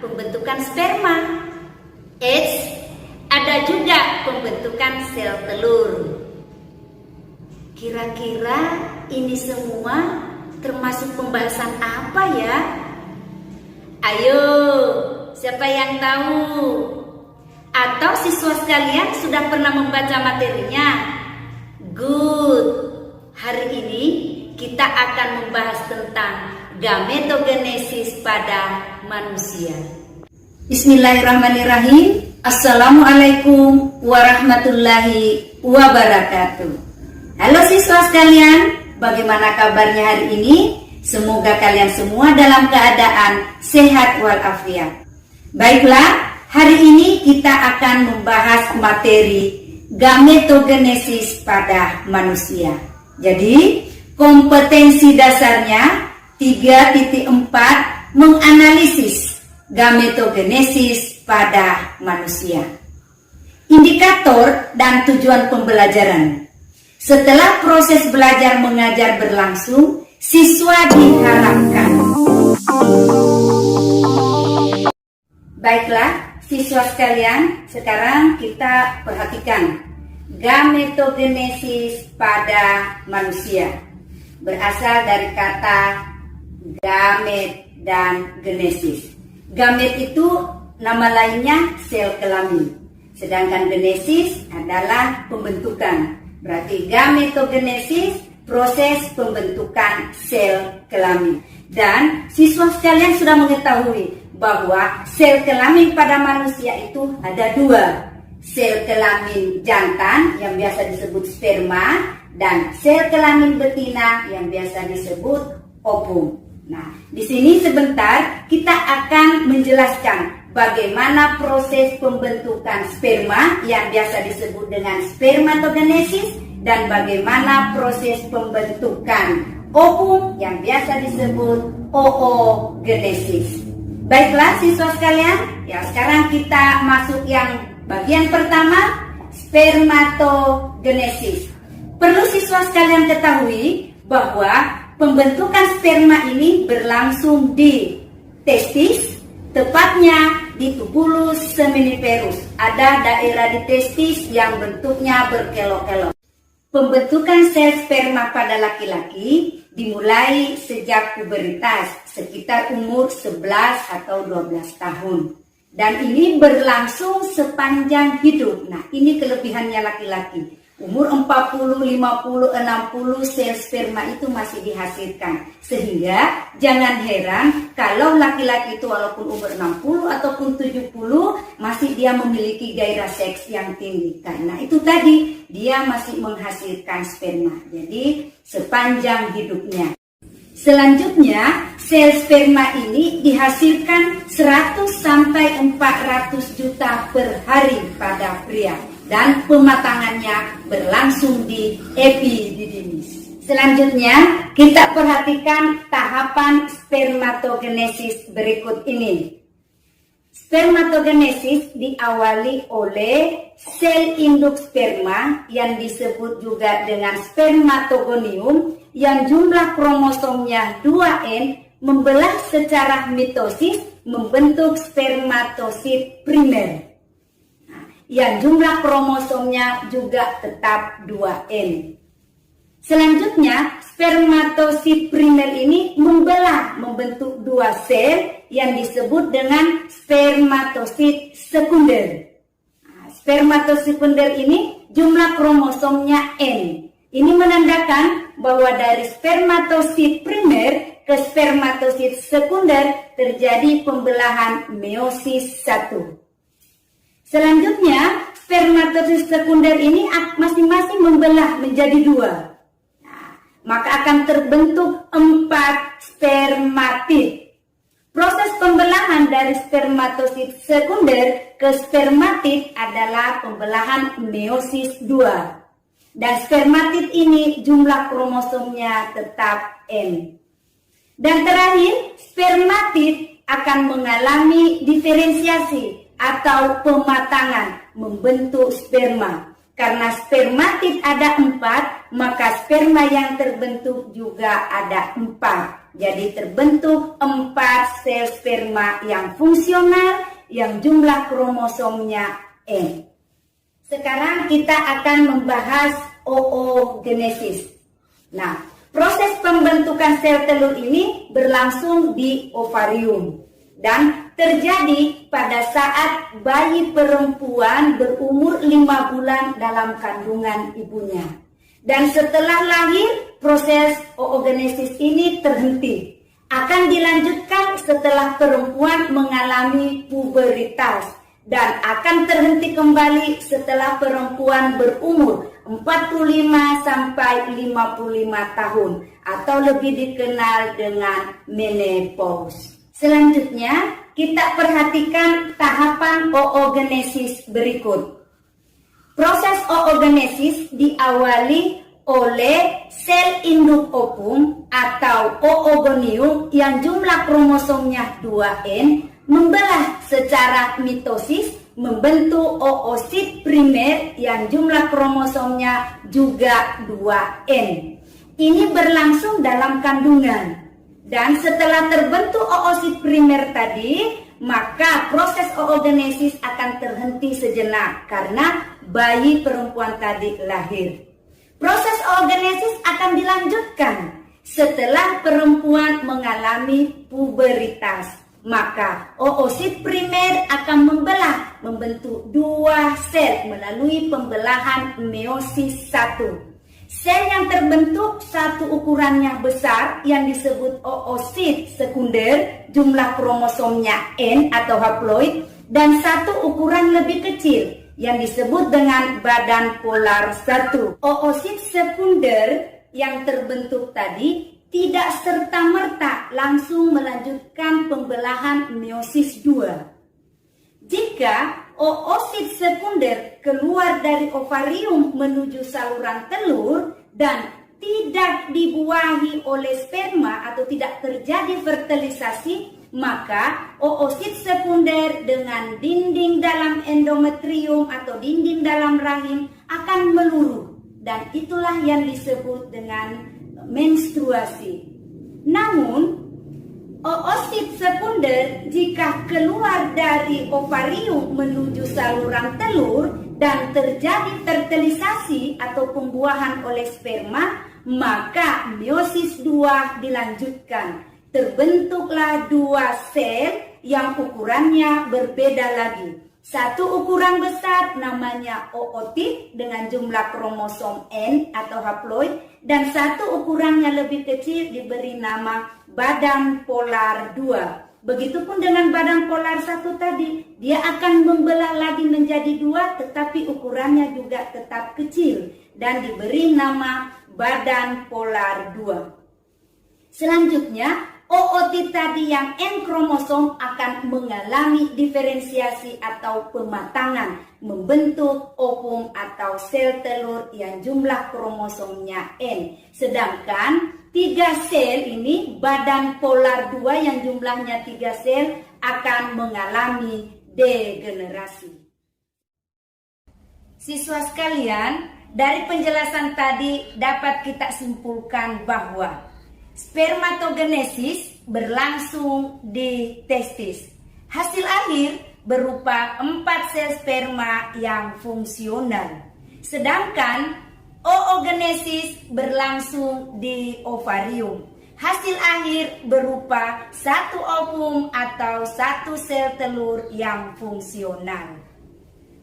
pembentukan sperma. Ada juga pembentukan sel telur. Kira-kira ini semua termasuk pembahasan apa ya? Ayo, siapa yang tahu? Atau siswa sekalian sudah pernah membaca materinya? Good. Hari ini kita akan membahas tentang gametogenesis pada manusia. Bismillahirrahmanirrahim. Assalamualaikum warahmatullahi wabarakatuh. Halo siswa sekalian, bagaimana kabarnya hari ini? Semoga kalian semua dalam keadaan sehat walafiat. Baiklah, hari ini kita akan membahas materi gametogenesis pada manusia. Jadi, kompetensi dasarnya 3.4 menganalisis gametogenesis pada manusia. Indikator dan tujuan pembelajaran. Setelah proses belajar mengajar berlangsung, siswa diharapkan. Baiklah, siswa sekalian, sekarang kita perhatikan gametogenesis pada manusia. Berasal dari kata gamet dan genesis. Gamet itu nama lainnya sel kelamin, sedangkan genesis adalah pembentukan. Berarti gametogenesis proses pembentukan sel kelamin. Dan siswa sekalian sudah mengetahui bahwa sel kelamin pada manusia itu ada dua. Sel kelamin jantan yang biasa disebut sperma dan sel kelamin betina yang biasa disebut ovum. Nah, di sini sebentar kita akan menjelaskan bagaimana proses pembentukan sperma yang biasa disebut dengan spermatogenesis dan bagaimana proses pembentukan ovum yang biasa disebut oogenesis. Baiklah siswa sekalian, ya sekarang kita masuk yang bagian pertama, spermatogenesis. Perlu siswa sekalian ketahui bahwa pembentukan sperma ini berlangsung di testis, tepatnya di tubulus seminiferus. Ada daerah di testis yang bentuknya berkelok-kelok. Pembentukan sel sperma pada laki-laki dimulai sejak puberitas, sekitar umur 11 atau 12 tahun. Dan ini berlangsung sepanjang hidup. Nah, ini kelebihannya laki-laki. Umur 40, 50, 60 sel sperma itu masih dihasilkan. Sehingga jangan heran kalau laki-laki itu walaupun umur 60 ataupun 70 masih dia memiliki gairah seks yang tinggi. Karena itu tadi dia masih menghasilkan sperma. Jadi sepanjang hidupnya. Selanjutnya sel sperma ini dihasilkan 100 sampai 400 juta per hari pada pria. Dan pematangannya berlangsung di epididymis. Selanjutnya kita perhatikan tahapan spermatogenesis berikut ini. Spermatogenesis diawali oleh sel induk sperma yang disebut juga dengan spermatogonium yang jumlah kromosomnya 2N membelah secara mitosis membentuk spermatosit primer. Yang jumlah kromosomnya juga tetap 2N. Selanjutnya, spermatosit primer ini membentuk dua sel yang disebut dengan spermatosit sekunder. Nah, spermatosit sekunder ini jumlah kromosomnya N. Ini menandakan bahwa dari spermatosit primer ke spermatosit sekunder terjadi pembelahan meiosis 1. Selanjutnya, spermatosit sekunder ini masing-masing membelah menjadi dua. Nah, maka akan terbentuk 4 spermatid. Proses pembelahan dari spermatosit sekunder ke spermatid adalah pembelahan meiosis 2. Dan spermatid ini jumlah kromosomnya tetap N. Dan terakhir, spermatid akan mengalami diferensiasi atau pematangan membentuk sperma. Karena spermatid ada 4, maka sperma yang terbentuk juga ada 4. Jadi terbentuk 4 sel sperma yang fungsional yang jumlah kromosomnya N. Sekarang kita akan membahas oogenesis. Nah, proses pembentukan sel telur ini berlangsung di ovarium dan terjadi pada saat bayi perempuan berumur 5 bulan dalam kandungan ibunya. Dan setelah lahir, proses oogenesis ini terhenti. Akan dilanjutkan setelah perempuan mengalami puberitas dan akan terhenti kembali setelah perempuan berumur 45 sampai 55 tahun atau lebih dikenal dengan menopause. Selanjutnya, kita perhatikan tahapan oogenesis berikut. Proses oogenesis diawali oleh sel induk ovum atau oogonium yang jumlah kromosomnya 2N membelah secara mitosis membentuk oosit primer yang jumlah kromosomnya juga 2N. Ini berlangsung dalam kandungan. Dan setelah terbentuk oosit primer tadi, maka proses oogenesis akan terhenti sejenak karena bayi perempuan tadi lahir. Proses oogenesis akan dilanjutkan setelah perempuan mengalami puberitas. Maka oosit primer akan membentuk 2 sel melalui pembelahan meiosis 1. Sel yang terbentuk satu ukurannya besar yang disebut oosit sekunder, jumlah kromosomnya N atau haploid, dan satu ukuran lebih kecil yang disebut dengan badan polar 1. Oosit sekunder yang terbentuk tadi tidak serta-merta langsung melanjutkan pembelahan meiosis 2. Jika oosit sekunder keluar dari ovarium menuju saluran telur dan tidak dibuahi oleh sperma atau tidak terjadi fertilisasi, maka oosit sekunder dengan dinding dalam endometrium atau dinding dalam rahim akan meluruh, dan itulah yang disebut dengan menstruasi. Namun oosit sekunder jika keluar dari ovarium menuju saluran telur dan terjadi fertilisasi atau pembuahan oleh sperma, maka meiosis 2 dilanjutkan. Terbentuklah 2 sel yang ukurannya berbeda lagi. Satu ukuran besar namanya ootit dengan jumlah kromosom N atau haploid, dan satu ukuran yang lebih kecil diberi nama badan polar 2. Begitupun dengan badan polar 1 tadi, dia akan membelah lagi menjadi 2 tetapi ukurannya juga tetap kecil dan diberi nama badan polar 2. Selanjutnya, ootit tadi yang N kromosom akan mengalami diferensiasi atau pematangan, membentuk ovum atau sel telur yang jumlah kromosomnya N. Sedangkan 3 sel ini, badan polar 2 yang jumlahnya 3 sel akan mengalami degenerasi. Siswa sekalian, dari penjelasan tadi dapat kita simpulkan bahwa spermatogenesis berlangsung di testis. Hasil akhir berupa 4 sel sperma yang fungsional. Sedangkan oogenesis berlangsung di ovarium. Hasil akhir berupa 1 ovum atau 1 sel telur yang fungsional.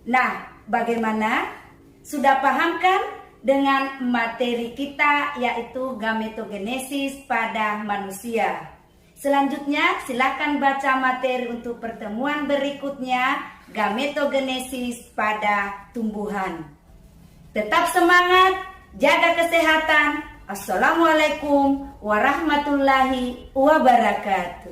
Nah, bagaimana? Sudah paham kan dengan materi kita, yaitu gametogenesis pada manusia? Selanjutnya silakan baca materi untuk pertemuan berikutnya, gametogenesis pada tumbuhan. Tetap semangat, jaga kesehatan. Assalamualaikum warahmatullahi wabarakatuh.